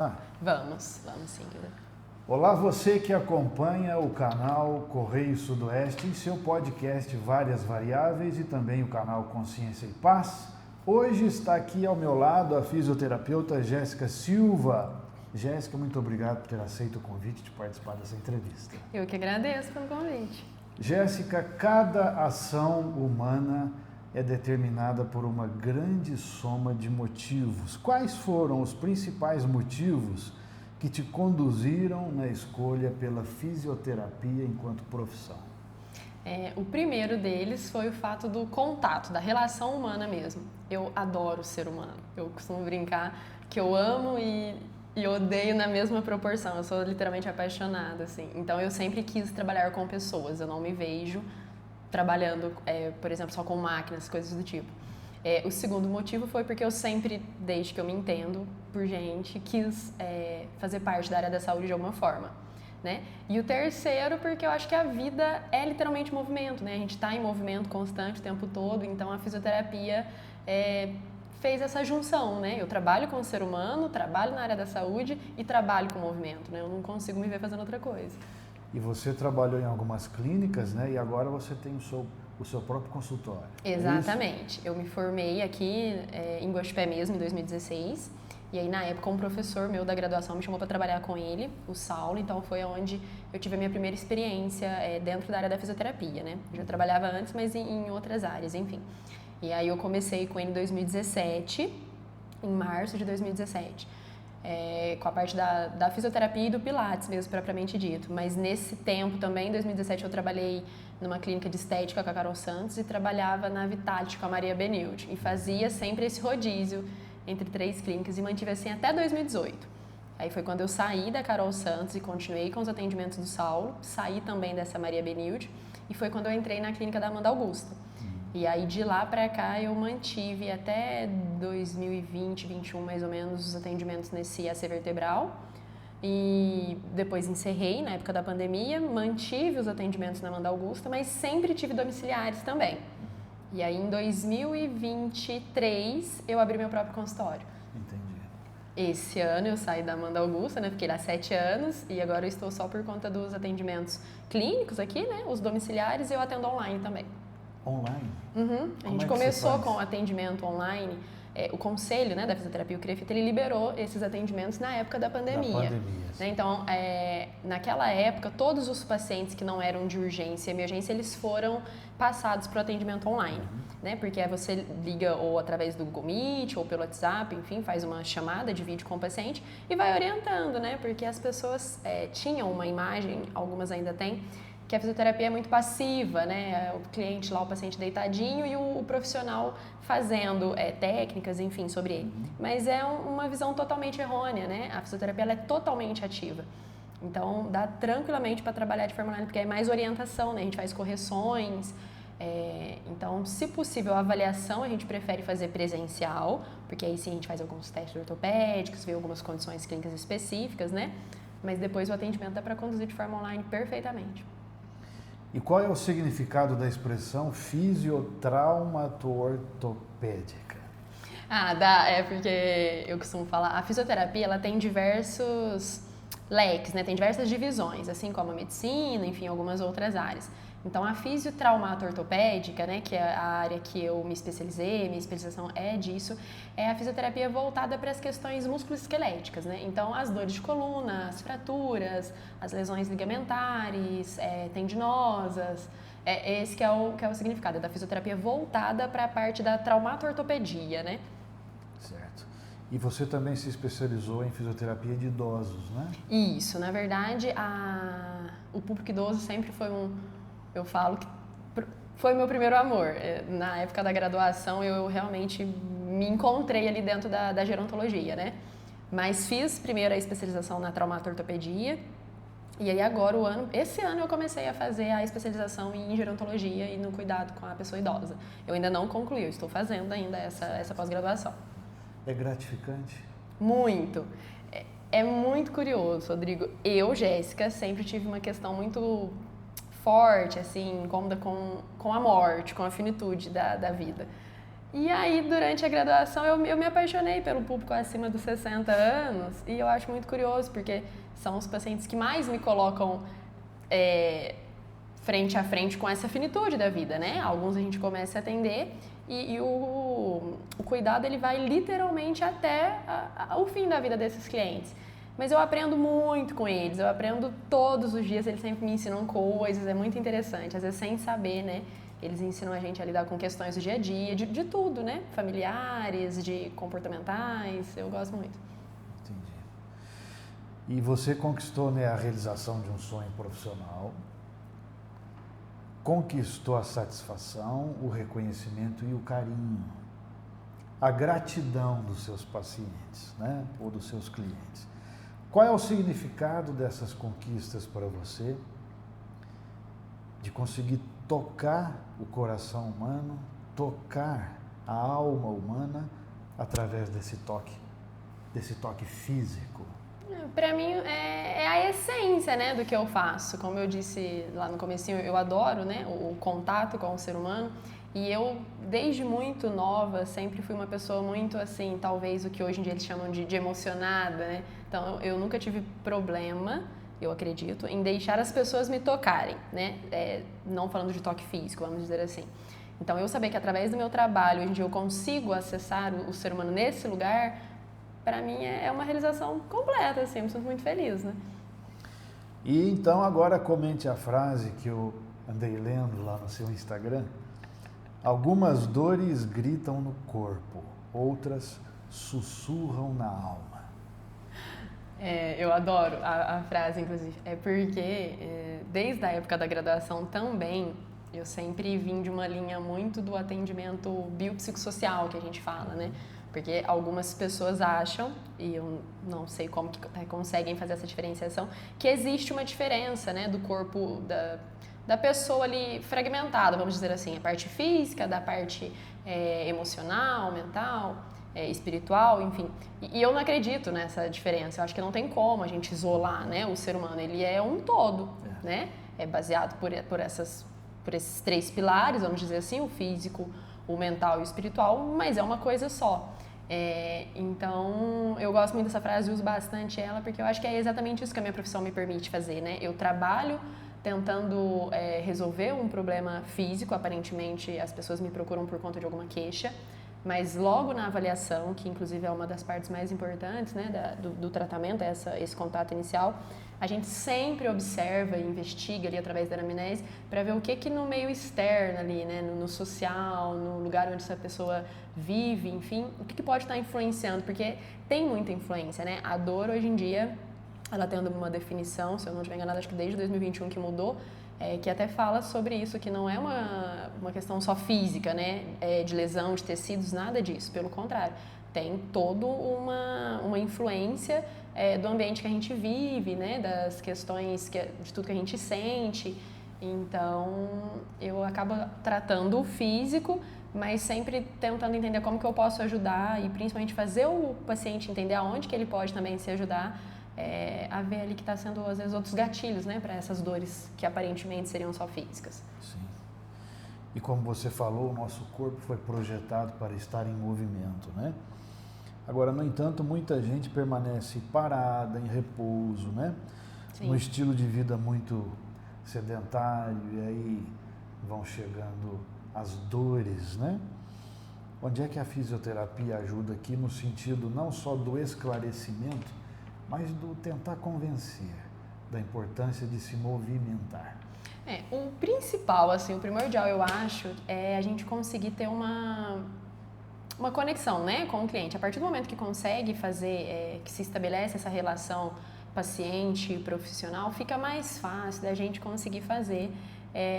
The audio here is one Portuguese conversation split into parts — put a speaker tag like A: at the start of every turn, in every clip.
A: Ah,
B: Vamos sim, Guilherme.
A: olá, você que acompanha o canal Correio Sudoeste em seu podcast Várias Variáveis e também o canal Consciência e Paz. Hoje está aqui ao meu lado a fisioterapeuta Jéssica Silva. Jéssica, muito obrigado por ter aceito o convite de participar dessa entrevista.
B: Eu que agradeço pelo convite.
A: Jéssica, cada ação humana é determinada por uma grande soma de motivos. Quais foram os principais motivos que te conduziram na escolha pela fisioterapia enquanto profissão?
B: O primeiro deles foi o fato do contato, da relação humana mesmo. Eu adoro o ser humano. Eu costumo brincar que eu amo e odeio na mesma proporção. Eu sou literalmente apaixonada, assim. Então eu sempre quis trabalhar com pessoas. Eu não me vejo trabalhando, por exemplo, só com máquinas, coisas do tipo. O segundo motivo foi porque eu sempre, desde que eu me entendo por gente, quis fazer parte da área da saúde de alguma forma, né? E o terceiro porque eu acho que a vida é literalmente movimento, né? A gente está em movimento constante o tempo todo, então a fisioterapia fez essa junção, né? Eu trabalho com o ser humano, trabalho na área da saúde e trabalho com o movimento, né? Eu não consigo me ver fazendo outra coisa.
A: E você trabalhou em algumas clínicas, né? E agora você tem o seu próprio consultório.
B: Exatamente. Eu me formei aqui em Guaxupé mesmo, em 2016. E aí, na época, um professor meu da graduação me chamou para trabalhar com ele, o Saulo. Então, foi onde eu tive a minha primeira experiência dentro da área da fisioterapia, né? Eu já trabalhava antes, mas em outras áreas, enfim. E aí, eu comecei com ele em 2017, em março de 2017. Com a parte da fisioterapia e do Pilates mesmo, propriamente dito. Mas nesse tempo também, em 2017, eu trabalhei numa clínica de estética com a Carol Santos e trabalhava na Vitality com a Maria Benilde. E fazia sempre esse rodízio entre 3 clínicas e mantive assim até 2018. Aí foi quando eu saí da Carol Santos e continuei com os atendimentos do Saulo, saí também dessa Maria Benilde e foi quando eu entrei na clínica da Amanda Augusta. E aí de lá pra cá eu mantive até 2020, 2021 mais ou menos os atendimentos nesse AC vertebral e depois encerrei na época da pandemia, mantive os atendimentos na Amanda Augusta, mas sempre tive domiciliares também. E aí em 2023 eu abri meu próprio consultório.
A: Entendi.
B: Esse ano eu saí da Amanda Augusta, né? Fiquei lá 7 anos e agora eu estou só por conta dos atendimentos clínicos aqui, né? Os domiciliares e eu atendo online também.
A: Online?
B: Uhum. A gente começou com atendimento online. O conselho, né, da fisioterapia, o CREFIT, ele liberou esses atendimentos na época da pandemia. Né? Então, naquela época, todos os pacientes que não eram de urgência e emergência, eles foram passados para o atendimento online. Né? Porque aí você liga ou através do Google Meet ou pelo WhatsApp, enfim, faz uma chamada de vídeo com o paciente e vai orientando, né? Porque as pessoas tinham uma imagem, algumas ainda têm, que a fisioterapia é muito passiva, né? O cliente lá, o paciente deitadinho e o profissional fazendo técnicas, enfim, sobre ele. Mas é uma visão totalmente errônea, né? A fisioterapia ela é totalmente ativa. Então, dá tranquilamente para trabalhar de forma online, porque é mais orientação, né? A gente faz correções. Então, se possível, a avaliação a gente prefere fazer presencial, porque aí sim a gente faz alguns testes ortopédicos, vê algumas condições clínicas específicas, né? Mas depois o atendimento dá para conduzir de forma online perfeitamente.
A: E qual é o significado da expressão fisiotraumato-ortopédica?
B: Porque eu costumo falar, a fisioterapia ela tem diversos leques, né? Tem diversas divisões, assim como a medicina, enfim, algumas outras áreas. Então, a fisiotraumato-ortopédica, né, que é a área que eu me especializei, minha especialização é disso, é a fisioterapia voltada para as questões musculoesqueléticas, né? Então, as dores de coluna, as fraturas, as lesões ligamentares, tendinosas, esse que é o significado da fisioterapia voltada para a parte da traumato-ortopedia, né?
A: Certo. E você também se especializou em fisioterapia de idosos, né?
B: Isso, na verdade, o público idoso sempre foi eu falo que foi o meu primeiro amor. Na época da graduação, eu realmente me encontrei ali dentro da gerontologia, né? Mas fiz primeiro a especialização na traumato-ortopedia. E aí agora, esse ano eu comecei a fazer a especialização em gerontologia e no cuidado com a pessoa idosa. Eu ainda não concluí, eu estou fazendo ainda essa pós-graduação.
A: É gratificante?
B: Muito. É muito curioso, Rodrigo. Eu, Jéssica, sempre tive uma questão muito forte, assim, incômoda com a morte, com a finitude da vida. E aí, durante a graduação, eu me apaixonei pelo público acima dos 60 anos e eu acho muito curioso, porque são os pacientes que mais me colocam frente a frente com essa finitude da vida, né? Alguns a gente começa a atender e o cuidado ele vai literalmente até o fim da vida desses clientes. Mas eu aprendo muito com eles, eu aprendo todos os dias, eles sempre me ensinam coisas, é muito interessante, às vezes sem saber, né? Eles ensinam a gente a lidar com questões do dia a dia, de tudo, né? Familiares, de comportamentais, eu gosto muito.
A: Entendi. E você conquistou, né, a realização de um sonho profissional, conquistou a satisfação, o reconhecimento e o carinho, a gratidão dos seus pacientes, né, ou dos seus clientes. Qual é o significado dessas conquistas para você? De conseguir tocar o coração humano, tocar a alma humana através desse toque físico.
B: Para mim é a essência, né, do que eu faço. Como eu disse lá no comecinho, eu adoro, né, o contato com o ser humano. E eu, desde muito nova, sempre fui uma pessoa muito assim, talvez o que hoje em dia eles chamam de emocionada, né? Então eu nunca tive problema, eu acredito, em deixar as pessoas me tocarem, né? Não falando de toque físico, vamos dizer assim. Então eu saber que através do meu trabalho, hoje em dia eu consigo acessar o ser humano nesse lugar, para mim é uma realização completa, assim, eu me sinto muito feliz, né?
A: E então agora comente a frase que eu andei lendo lá no seu Instagram. Algumas dores gritam no corpo, outras sussurram na alma.
B: Eu adoro a frase, inclusive. É porque, desde a época da graduação também, eu sempre vim de uma linha muito do atendimento biopsicossocial, que a gente fala, né? Porque algumas pessoas acham, e eu não sei como que conseguem fazer essa diferenciação, que existe uma diferença, né, do corpo da pessoa ali fragmentada, vamos dizer assim, a parte física, da parte emocional, mental, espiritual, enfim. E eu não acredito nessa diferença, eu acho que não tem como a gente isolar, né, o ser humano, ele é um todo, né, é baseado por esses três pilares, vamos dizer assim, o físico, o mental e o espiritual, mas é uma coisa só. Então, eu gosto muito dessa frase, uso bastante ela, porque eu acho que é exatamente isso que a minha profissão me permite fazer, né? Eu trabalho tentando resolver um problema físico, aparentemente as pessoas me procuram por conta de alguma queixa, mas logo na avaliação, que inclusive é uma das partes mais importantes, né, do tratamento, esse contato inicial, a gente sempre observa e investiga ali através da anamnese para ver o que no meio externo ali, né, no social, no lugar onde essa pessoa vive, enfim, o que pode estar influenciando, porque tem muita influência, né? A dor hoje em dia, ela tem uma definição, se eu não estiver enganada, acho que desde 2021 que mudou, que até fala sobre isso, que não é uma questão só física, né, de lesão de tecidos, nada disso, pelo contrário, tem toda uma influência do ambiente que a gente vive, né, das questões, de tudo que a gente sente. Então, eu acabo tratando o físico, mas sempre tentando entender como que eu posso ajudar e principalmente fazer o paciente entender aonde que ele pode também se ajudar a ver ali que está sendo, às vezes, outros gatilhos, né, para essas dores que aparentemente seriam só físicas.
A: Sim. E como você falou, o nosso corpo foi projetado para estar em movimento, né? Agora, no entanto, muita gente permanece parada, em repouso, né? Sim. No estilo de vida muito sedentário, e aí vão chegando as dores, né? Onde é que a fisioterapia ajuda aqui no sentido não só do esclarecimento, mas do tentar convencer da importância de se movimentar?
B: O principal, assim, o primordial, eu acho, é a gente conseguir ter uma conexão, né, com o cliente. A partir do momento que consegue fazer, que se estabelece essa relação paciente-profissional, fica mais fácil da gente conseguir fazer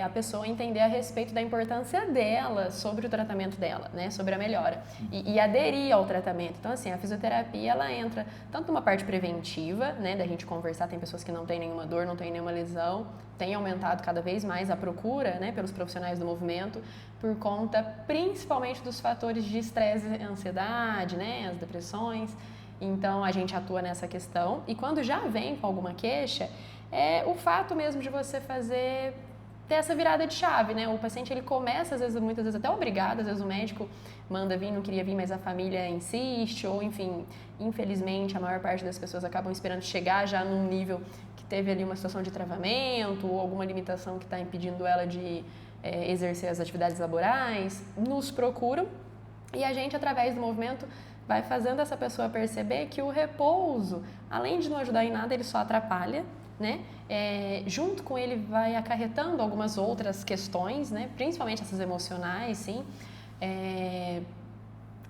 B: a pessoa entender a respeito da importância dela sobre o tratamento dela, né, sobre a melhora e aderir ao tratamento. Então, assim, a fisioterapia, ela entra tanto numa parte preventiva, né, da gente conversar, tem pessoas que não têm nenhuma dor, não têm nenhuma lesão, tem aumentado cada vez mais a procura, né, pelos profissionais do movimento, por conta principalmente dos fatores de estresse e ansiedade, né, as depressões. Então, a gente atua nessa questão e quando já vem com alguma queixa, o fato mesmo de você fazer ter essa virada de chave, né? O paciente, ele começa, às vezes, muitas vezes até obrigado, às vezes o médico manda vir, não queria vir, mas a família insiste, ou enfim, infelizmente, a maior parte das pessoas acabam esperando chegar já num nível que teve ali uma situação de travamento, ou alguma limitação que está impedindo ela de exercer as atividades laborais, nos procuram, e a gente, através do movimento, vai fazendo essa pessoa perceber que o repouso, além de não ajudar em nada, ele só atrapalha, né? Junto com ele vai acarretando algumas outras questões, né? Principalmente essas emocionais, sim,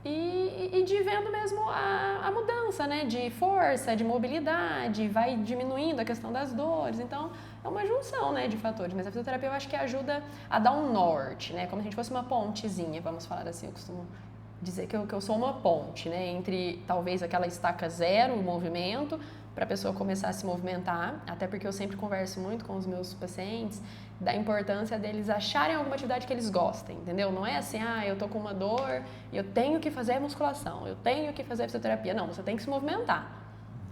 B: e de vendo mesmo a mudança, né? De força, de mobilidade, vai diminuindo a questão das dores, então é uma junção, né, de fatores, mas a fisioterapia eu acho que ajuda a dar um norte, né? Como se a gente fosse uma pontezinha, vamos falar assim, eu costumo dizer que eu sou uma ponte, né? Entre talvez aquela estaca zero, o movimento, para a pessoa começar a se movimentar, até porque eu sempre converso muito com os meus pacientes da importância deles acharem alguma atividade que eles gostem, entendeu? Não é assim, eu tô com uma dor e eu tenho que fazer musculação, eu tenho que fazer fisioterapia. Não, você tem que se movimentar.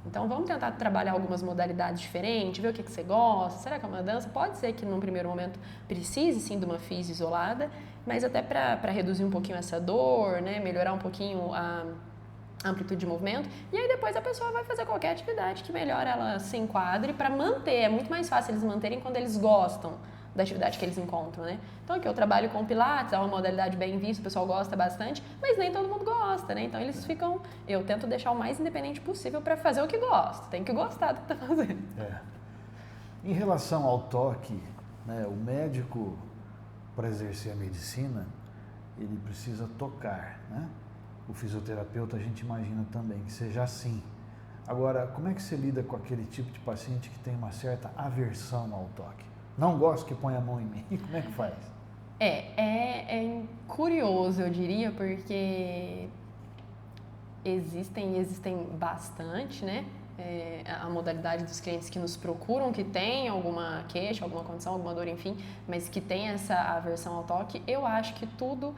B: Então vamos tentar trabalhar algumas modalidades diferentes, ver o que você gosta. Será que é uma dança? Pode ser que num primeiro momento precise sim de uma física isolada, mas até para reduzir um pouquinho essa dor, né? Melhorar um pouquinho a amplitude de movimento, e aí depois a pessoa vai fazer qualquer atividade que melhor ela se enquadre para manter. É muito mais fácil eles manterem quando eles gostam da atividade que eles encontram, né? Então aqui eu trabalho com Pilates, é uma modalidade bem vista, o pessoal gosta bastante, mas nem todo mundo gosta, né? Então eles ficam, eu tento deixar o mais independente possível para fazer o que gosta, tem que gostar do que tá fazendo.
A: Em relação ao toque, né, o médico, para exercer a medicina, ele precisa tocar, né? O fisioterapeuta, a gente imagina também que seja assim. Agora, como é que você lida com aquele tipo de paciente que tem uma certa aversão ao toque? Não gosto que ponha a mão em mim. Como é que faz?
B: É curioso, eu diria, porque existem bastante, né? A modalidade dos clientes que nos procuram, que tem alguma queixa, alguma condição, alguma dor, enfim, mas que tem essa aversão ao toque. Eu acho que tudo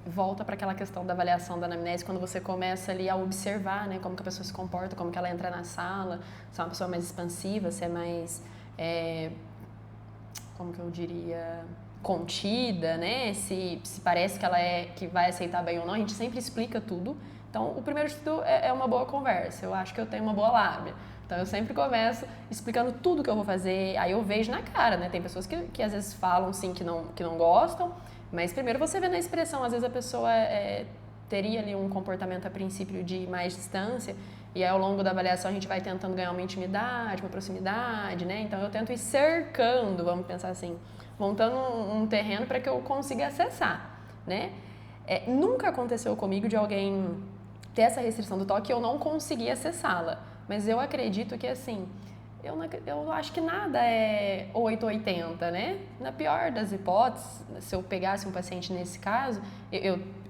B: volta para aquela questão da avaliação da anamnese, quando você começa ali a observar, né, como que a pessoa se comporta, como que ela entra na sala, se é uma pessoa mais expansiva, se é mais, como que eu diria, contida, né, se parece que ela que vai aceitar bem ou não, a gente sempre explica tudo. Então, o primeiro de tudo é uma boa conversa, eu acho que eu tenho uma boa lábia. Então, eu sempre começo explicando tudo que eu vou fazer, aí eu vejo na cara, né, tem pessoas que às vezes falam, sim, que não gostam, mas primeiro você vê na expressão, às vezes a pessoa teria ali um comportamento a princípio de mais distância, e aí ao longo da avaliação a gente vai tentando ganhar uma intimidade, uma proximidade, né? Então eu tento ir cercando, vamos pensar assim, montando um terreno para que eu consiga acessar, né? Nunca aconteceu comigo de alguém ter essa restrição do toque e eu não conseguir acessá-la, mas eu acredito que assim, eu acho que nada é 8 ou 80, né? Na pior das hipóteses, se eu pegasse um paciente nesse caso,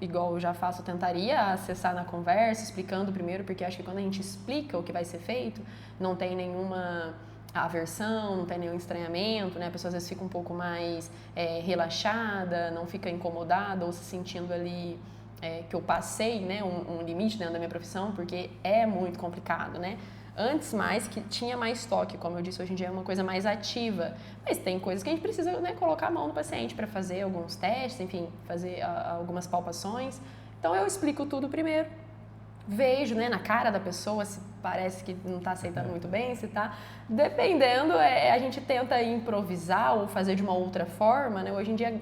B: igual eu já faço, eu tentaria acessar na conversa, explicando primeiro, porque acho que quando a gente explica o que vai ser feito, não tem nenhuma aversão, não tem nenhum estranhamento, né? A pessoa às vezes fica um pouco mais relaxada, não fica incomodada ou se sentindo ali que eu passei, né, um limite dentro da minha profissão, porque é muito complicado, né? Antes mais, que tinha mais toque, como eu disse, hoje em dia é uma coisa mais ativa. Mas tem coisas que a gente precisa, né, colocar a mão no paciente para fazer alguns testes, enfim, fazer algumas palpações. Então eu explico tudo primeiro, vejo, né, na cara da pessoa se parece que não está aceitando muito bem, se está... Dependendo, a gente tenta improvisar ou fazer de uma outra forma, né? Hoje em dia...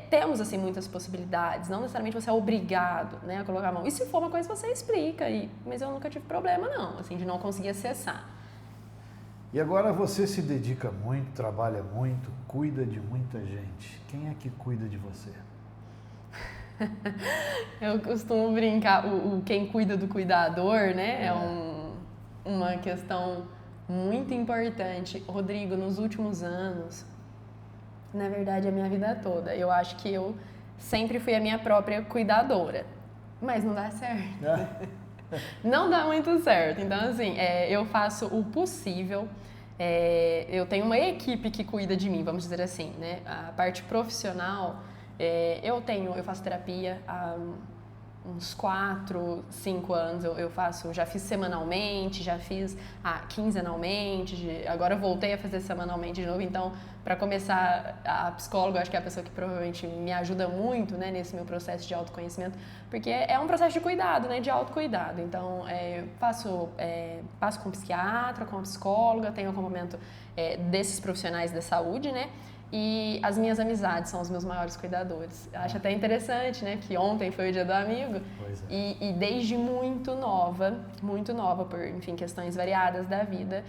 B: temos assim muitas possibilidades, não necessariamente você é obrigado, né, a colocar a mão. E se for uma coisa você explica, mas eu nunca tive problema não, assim, de não conseguir acessar.
A: E agora você se dedica muito, trabalha muito, cuida de muita gente. Quem é que cuida de você?
B: Eu costumo brincar, quem cuida do cuidador, né, é uma questão muito importante. Rodrigo, nos últimos anos, na verdade, a minha vida toda, eu acho que eu sempre fui a minha própria cuidadora, mas não dá certo. Não dá muito certo. Então, assim, eu faço o possível. Eu tenho uma equipe que cuida de mim, vamos dizer assim, né? A parte profissional, eu faço terapia há uns 4, 5 anos eu faço, já fiz semanalmente, já fiz quinzenalmente, agora eu voltei a fazer semanalmente de novo, então para começar, a psicóloga acho que é a pessoa que provavelmente me ajuda muito, né, nesse meu processo de autoconhecimento, porque é um processo de cuidado, né, de autocuidado, então passo com psiquiatra, com psicóloga, tenho acompanhamento desses profissionais da saúde, né, e as minhas amizades são os meus maiores cuidadores. Eu acho até interessante, né, que ontem foi o dia do amigo e desde muito nova, por, enfim, questões variadas da vida,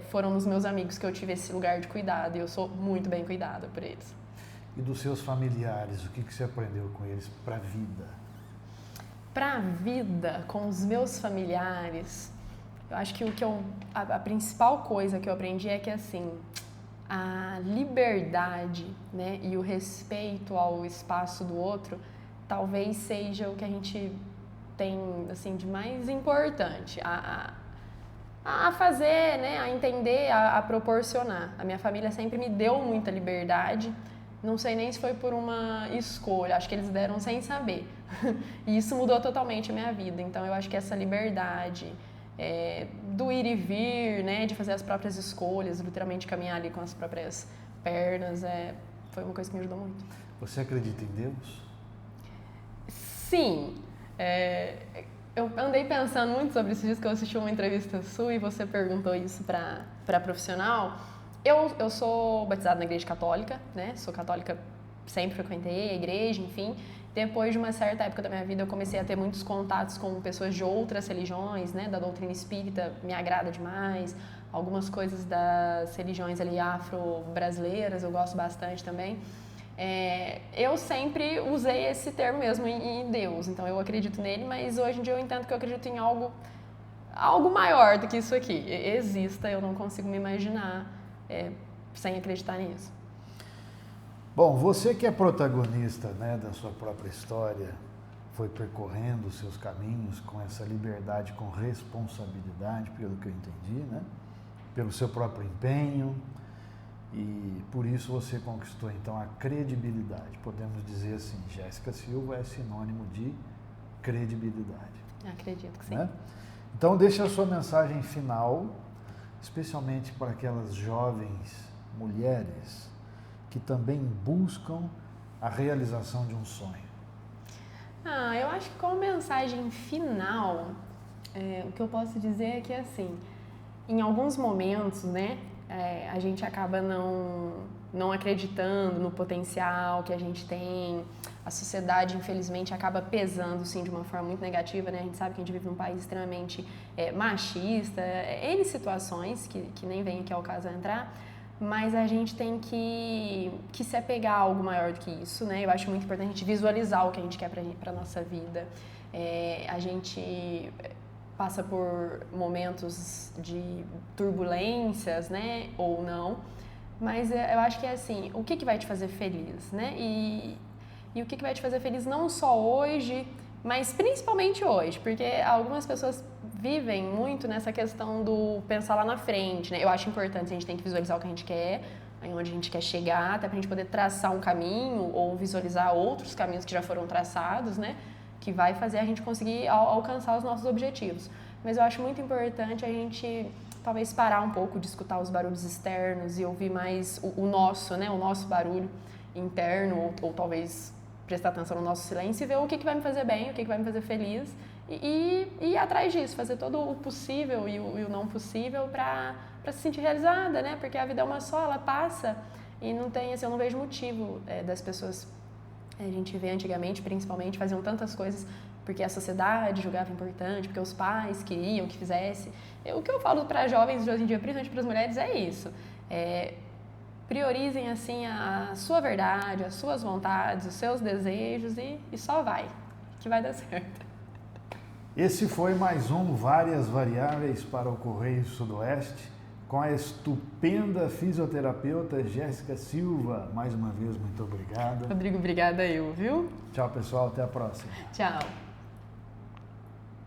B: foram os meus amigos que eu tive esse lugar de cuidado e eu sou muito bem cuidada por eles.
A: E dos seus familiares, o que você aprendeu com eles para a vida?
B: Para a vida, com os meus familiares, eu acho que a principal coisa que eu aprendi é que, assim, a liberdade, né, e o respeito ao espaço do outro talvez seja o que a gente tem, assim, de mais importante a fazer, né, a entender, a proporcionar. A minha família sempre me deu muita liberdade, não sei nem se foi por uma escolha, acho que eles deram sem saber. E isso mudou totalmente a minha vida, então eu acho que essa liberdade do ir e vir, né, de fazer as próprias escolhas, literalmente caminhar ali com as próprias pernas, foi uma coisa que me ajudou muito.
A: Você acredita em Deus?
B: Sim. Eu andei pensando muito sobre isso, dias que eu assisti uma entrevista sua e você perguntou isso para profissional. Eu sou batizada na igreja católica, né, sou católica, sempre frequentei a igreja, enfim. Depois de uma certa época da minha vida, eu comecei a ter muitos contatos com pessoas de outras religiões, né, da doutrina espírita, me agrada demais. Algumas coisas das religiões ali afro-brasileiras eu gosto bastante também. Eu sempre usei esse termo mesmo em Deus, então eu acredito nele, mas hoje em dia eu entendo que eu acredito em algo maior do que isso aqui. Exista, eu não consigo me imaginar sem acreditar nisso.
A: Bom, você que é protagonista, né, da sua própria história, foi percorrendo os seus caminhos com essa liberdade, com responsabilidade, pelo que eu entendi, né, pelo seu próprio empenho, e por isso você conquistou então a credibilidade. Podemos dizer assim, Jéssica Silva é sinônimo de credibilidade.
B: Acredito que sim.
A: Né? Então deixa a sua mensagem final, especialmente para aquelas jovens mulheres que também buscam a realização de um sonho.
B: Eu acho que como mensagem final, o que eu posso dizer é que, assim, em alguns momentos, né, a gente acaba não acreditando no potencial que a gente tem. A sociedade, infelizmente, acaba pesando, sim, de uma forma muito negativa, né? A gente sabe que a gente vive num país extremamente machista, N situações, que nem vem aqui ao caso a entrar, mas a gente tem que se apegar a algo maior do que isso, né? Eu acho muito importante a gente visualizar o que a gente quer para a nossa vida. A gente passa por momentos de turbulências, né? Ou não, mas eu acho que é assim, o que vai te fazer feliz, né? E o que vai te fazer feliz não só hoje, mas principalmente hoje, porque algumas pessoas vivem muito nessa questão do pensar lá na frente, né? Eu acho importante, a gente tem que visualizar o que a gente quer, onde a gente quer chegar, até pra gente poder traçar um caminho ou visualizar outros caminhos que já foram traçados, né? Que vai fazer a gente conseguir alcançar os nossos objetivos. Mas eu acho muito importante a gente talvez parar um pouco de escutar os barulhos externos e ouvir mais o nosso, né? O nosso barulho interno ou talvez prestar atenção no nosso silêncio e ver o que vai me fazer bem, o que vai me fazer feliz e ir atrás disso, fazer todo o possível e o não possível para se sentir realizada, né? Porque a vida é uma só, ela passa e não tem, assim, eu não vejo motivo das pessoas, a gente vê antigamente, principalmente, faziam tantas coisas porque a sociedade julgava importante, porque os pais queriam que fizesse. O que eu falo para jovens de hoje em dia, principalmente para as mulheres, é isso. Priorizem, assim, a sua verdade, as suas vontades, os seus desejos e só vai, que vai dar certo.
A: Esse foi mais um Várias Variáveis para o Correio Sudoeste, com a estupenda fisioterapeuta Jéssica Silva. Mais uma vez, muito obrigado.
B: Rodrigo, obrigada eu, viu?
A: Tchau, pessoal. Até a próxima.
B: Tchau.